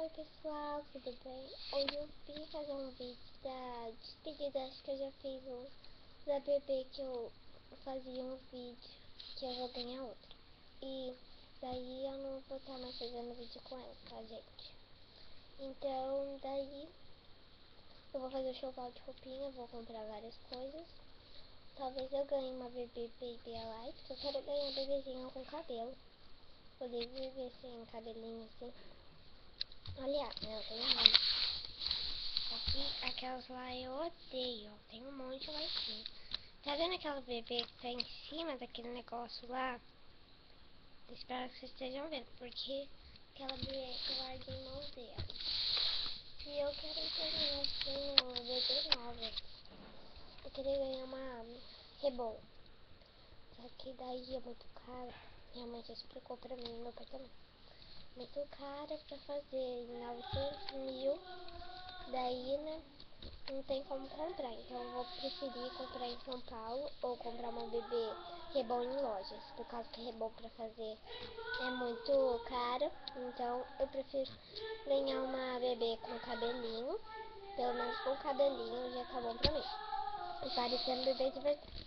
Oi pessoal, tudo bem? Hoje eu vim fazer um vídeo da despedida, acho que eu já fiz um da bebê que eu fazia um vídeo que eu vou ganhar outro. E daí eu não vou estar mais fazendo vídeo com ela, tá gente? Então daí eu vou fazer o choval de roupinha, vou comprar várias coisas. Talvez eu ganhe uma bebê Baby Alive, que eu quero ganhar um bebezinho com cabelo. Poder viver sem cabelinho assim. Aliás, né, eu tenho um monte. Aqui, aquelas lá eu odeio. Tem um monte lá em cima. Tá vendo aquela bebê que tá em cima daquele negócio lá? Espero que vocês estejam vendo, porque aquela bebê que eu larguei em mãos dela. E eu quero ganhar assim uma bebê nova. Eu queria ganhar uma Rebol. Só que daí é muito caro. Minha mãe já explicou pra mim no meu apartamento. Muito cara pra fazer em 900 mil. Daí, né, não tem como comprar. Então eu vou preferir comprar em São Paulo ou comprar uma bebê Rebol em lojas. Por causa que Rebol pra fazer é muito caro. Então eu prefiro ganhar uma bebê com cabelinho. Pelo menos com cabelinho já tá bom pra mim. E parecendo bebê de verdade.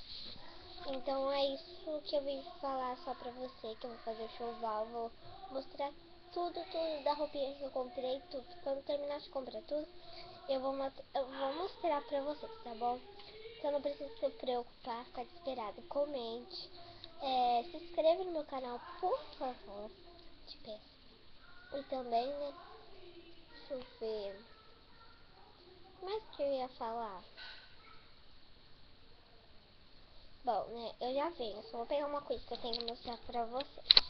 Então é isso que eu vim falar só pra você, que eu vou fazer o choval, vou mostrar tudo da roupinha que eu comprei, tudo. Quando terminar de comprar tudo, eu vou mostrar pra vocês, tá bom? Então não precisa se preocupar, ficar desesperado. Comente, se inscreva no meu canal, por favor, te peço. E também, né, deixa eu ver, como é que eu ia falar? Bom, né, eu já venho, só vou pegar uma coisa que eu tenho que mostrar pra vocês.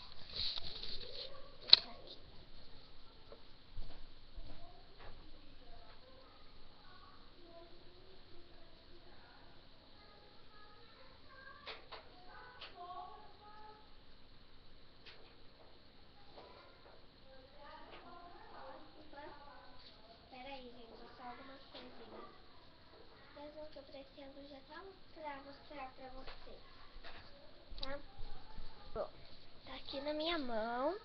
Pera aí, gente, só algumas coisinhas. Mas eu tô pretendo já tá pra mostrar pra vocês, tá? Bom, tá aqui na minha mão,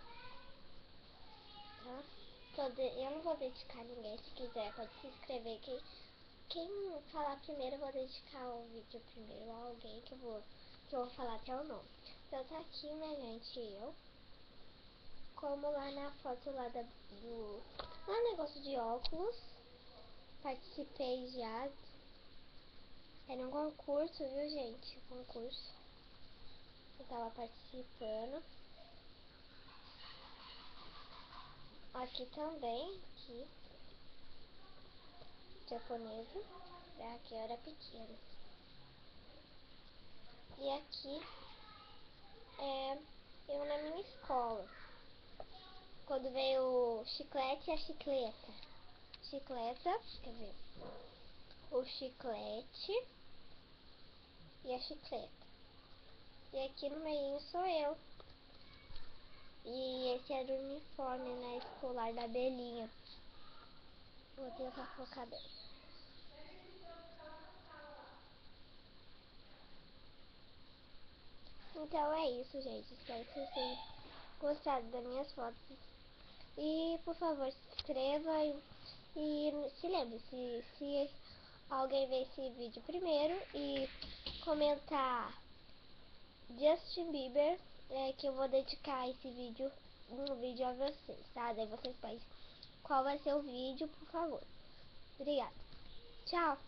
tá? Eu não vou dedicar a ninguém, se quiser pode se inscrever. Quem falar primeiro, eu vou dedicar o vídeo primeiro a alguém que eu vou falar até o nome. Então tá aqui, né, gente, eu. Como lá na foto lá lá no negócio de óculos, participei já. Era um concurso, viu, gente? Concurso. Eu tava participando. Aqui também, aqui. Japonesa. Aqui eu era pequena. E aqui é eu na minha escola. Quando veio o chiclete e a chicleta. Chicleta, quer ver? O chiclete e a chicleta. E aqui no meio sou eu. E esse era o uniforme, né, escolar da Belinha. Vou tentar focar bem. Então é isso, gente. Espero que vocês tenham gostado das minhas fotos. E, por favor, se inscreva e se lembre, se alguém ver esse vídeo primeiro e comentar Justin Bieber, que eu vou dedicar esse vídeo, um vídeo a vocês, tá? Daí vocês podem qual vai ser o vídeo, por favor. Obrigada. Tchau.